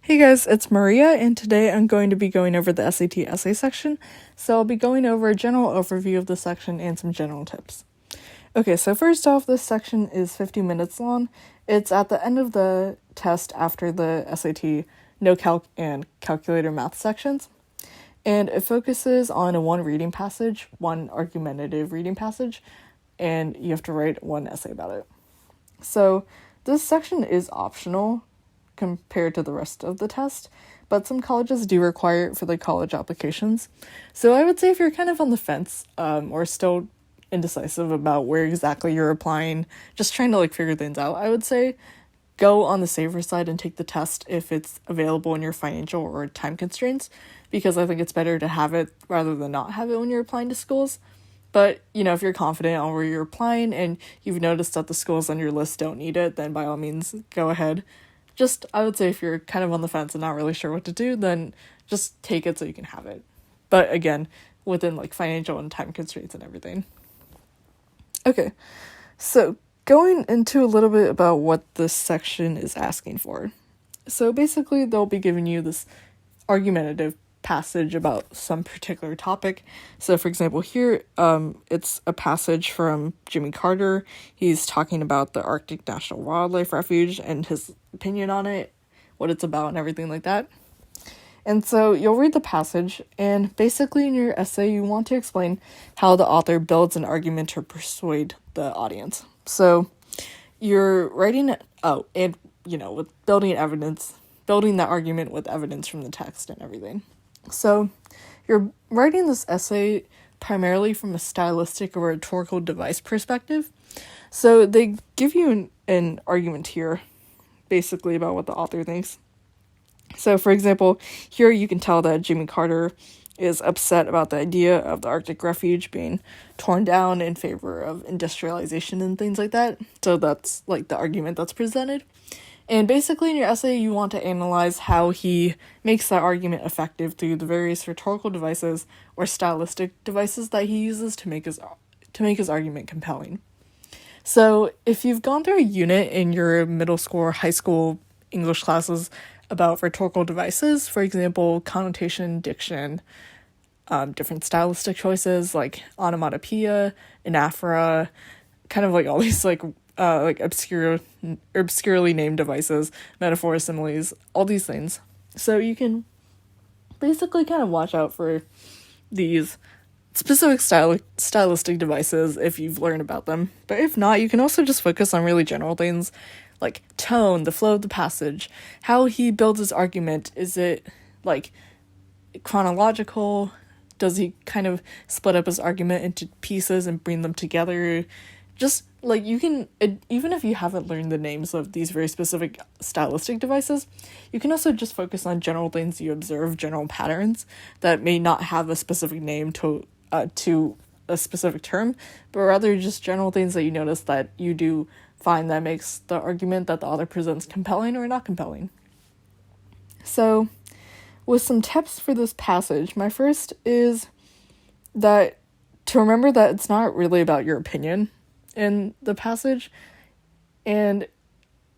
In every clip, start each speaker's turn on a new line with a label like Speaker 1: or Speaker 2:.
Speaker 1: Hey guys, it's Maria, and today I'm going to be going over the SAT essay section. So I'll be going over a general overview of the section and some general tips. Okay, so first off, this section is 50 minutes long. It's at the end of the test after the SAT no calc and calculator math sections. And it focuses on one reading passage, one argumentative reading passage, and you have to write one essay about it. So this section is optional compared to the rest of the test, but some colleges do require it for the college applications. So I would say if you're kind of on the fence or still indecisive about where exactly you're applying, just trying to figure things out, I would say go on the safer side and take the test if it's available in your financial or time constraints, because I think it's better to have it rather than not have it when you're applying to schools. But, if you're confident on where you're applying and you've noticed that the schools on your list don't need it, then by all means, go ahead. Just, I would say if you're kind of on the fence and not really sure what to do, then just take it so you can have it. But again, within financial and time constraints and everything. Okay, so going into a little bit about what this section is asking for. So basically, they'll be giving you this argumentative passage about some particular topic. So for example, here it's a passage from Jimmy Carter. He's talking about the Arctic National Wildlife Refuge and his opinion on it, what it's about and everything like that. And so you'll read the passage, and basically in your essay you want to explain how the author builds an argument to persuade the audience. So you're writing it out and with building that argument with evidence from the text and everything. So you're writing this essay primarily from a stylistic or rhetorical device perspective. So they give you an argument here, basically about what the author thinks. So for example, here you can tell that Jimmy Carter is upset about the idea of the Arctic Refuge being torn down in favor of industrialization and things like that. So that's the argument that's presented. And basically in your essay, you want to analyze how he makes that argument effective through the various rhetorical devices or stylistic devices that he uses to make his argument compelling. So if you've gone through a unit in your middle school or high school English classes about rhetorical devices, for example, connotation, diction, different stylistic choices like onomatopoeia, anaphora, kind of all these obscurely named devices, metaphors, similes, all these things. So you can basically kind of watch out for these specific stylistic devices if you've learned about them. But if not, you can also just focus on really general things like tone, the flow of the passage, how he builds his argument. Is it chronological? Does he kind of split up his argument into pieces and bring them together? Just you can, even if you haven't learned the names of these very specific stylistic devices, you can also just focus on general things you observe, general patterns that may not have a specific name to a specific term, but rather just general things that you notice that you do find that makes the argument that the author presents compelling or not compelling. So, with some tips for this passage, my first is that to remember that it's not really about your opinion in the passage, and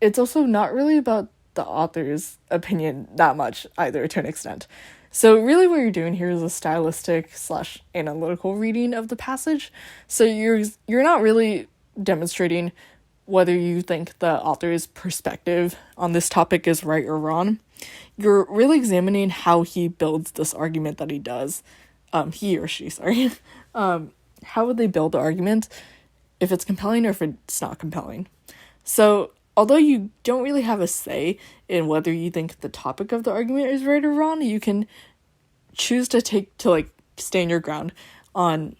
Speaker 1: it's also not really about the author's opinion that much either, to an extent. So really what you're doing here is a stylistic / analytical reading of the passage. So you're not really demonstrating whether you think the author's perspective on this topic is right or wrong. You're really examining how he builds this argument that he does. He or she, sorry. How would they build the argument, if it's compelling or if it's not compelling. So although you don't really have a say in whether you think the topic of the argument is right or wrong, you can choose to stand your ground on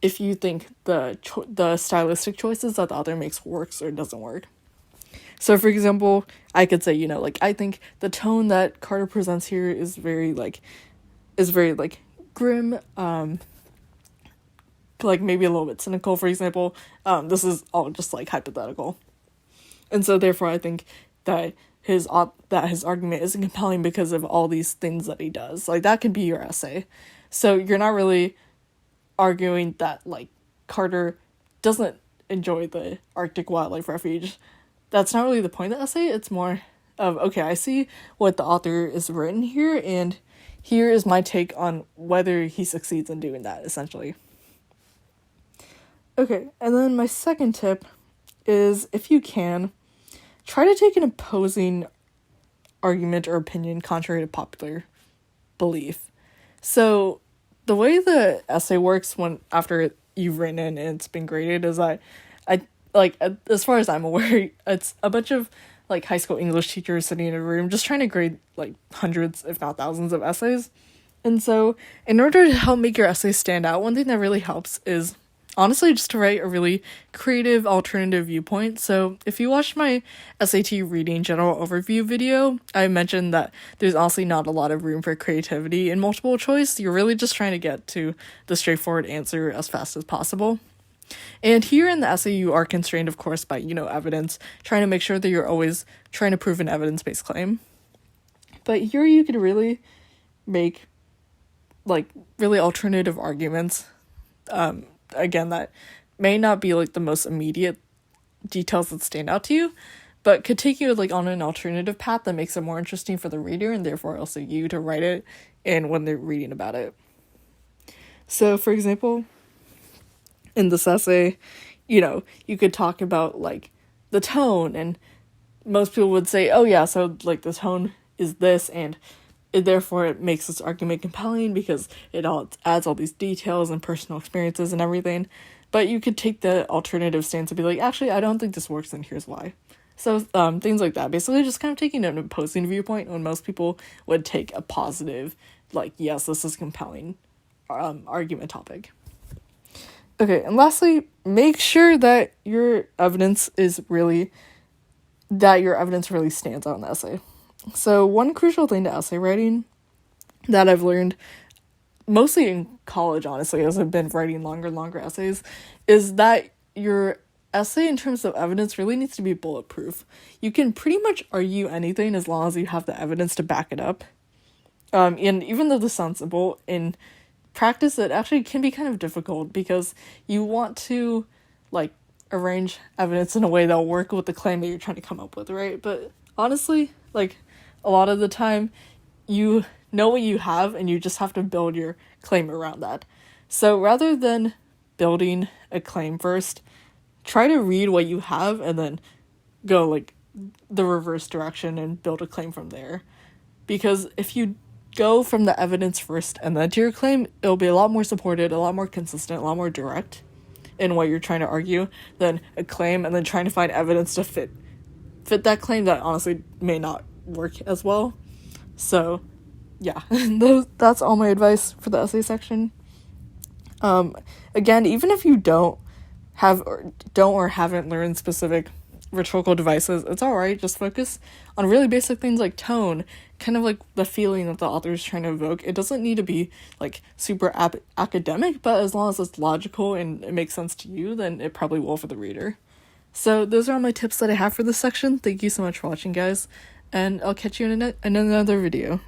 Speaker 1: if you think the stylistic choices that the author makes works or doesn't work. So for example, I could say, I think the tone that Carter presents here is very grim, maybe a little bit cynical, for example. This is all just hypothetical. And so therefore I think that his argument isn't compelling because of all these things that he does. That could be your essay. So you're not really arguing that Carter doesn't enjoy the Arctic Wildlife Refuge. That's not really the point of the essay. It's more of, okay, I see what the author is written here, and here is my take on whether he succeeds in doing that, essentially. Okay, and then my second tip is, if you can, try to take an opposing argument or opinion contrary to popular belief. So the way the essay works after you've written it and it's been graded is I like, as far as I'm aware, it's a bunch of like high school English teachers sitting in a room just trying to grade like hundreds, if not thousands, of essays. And so in order to help make your essay stand out, one thing that really helps is honestly just to write a really creative alternative viewpoint. So if you watched my SAT reading general overview video, I mentioned that there's honestly not a lot of room for creativity in multiple choice. You're really just trying to get to the straightforward answer as fast as possible. And here in the essay, you are constrained, of course, by, evidence, trying to make sure that you're always trying to prove an evidence-based claim. But here you could really make, like, really alternative arguments, again, that may not be, like, the most immediate details that stand out to you, but could take you, like, on an alternative path that makes it more interesting for the reader, and therefore also you to write it and when they're reading about it. So, for example, in this essay, you could talk about, like, the tone, and most people would say, oh yeah, so, like, the tone is this, and therefore it makes this argument compelling because it all adds all these details and personal experiences and everything. But you could take the alternative stance and be like, actually, I don't think this works, and here's why. So, things like that. Basically, just kind of taking an opposing viewpoint when most people would take a positive, like, yes, this is compelling, argument topic. Okay, and lastly, make sure that your evidence really stands out in the essay. So one crucial thing to essay writing that I've learned, mostly in college, honestly, as I've been writing longer and longer essays, is that your essay in terms of evidence really needs to be bulletproof. You can pretty much argue anything as long as you have the evidence to back it up. And even though this sounds simple, in practice it actually can be kind of difficult because you want to, like, arrange evidence in a way that'll work with the claim that you're trying to come up with, right? But honestly, like, a lot of the time you know what you have and you just have to build your claim around that. So rather than building a claim first, try to read what you have and then go, like, the reverse direction and build a claim from there. Because if you go from the evidence first and then to your claim, it'll be a lot more supported, a lot more consistent, a lot more direct in what you're trying to argue than a claim and then trying to find evidence to fit that claim that honestly may not work as well. So yeah, that's all my advice for the essay section. Again, even if you don't or haven't learned specific rhetorical devices, it's alright. Just focus on really basic things like tone, kind of like the feeling that the author is trying to evoke. It doesn't need to be, like, super academic, but as long as it's logical and it makes sense to you, then it probably will for the reader. So those are all my tips that I have for this section. Thank you so much for watching, guys, and I'll catch you in another video.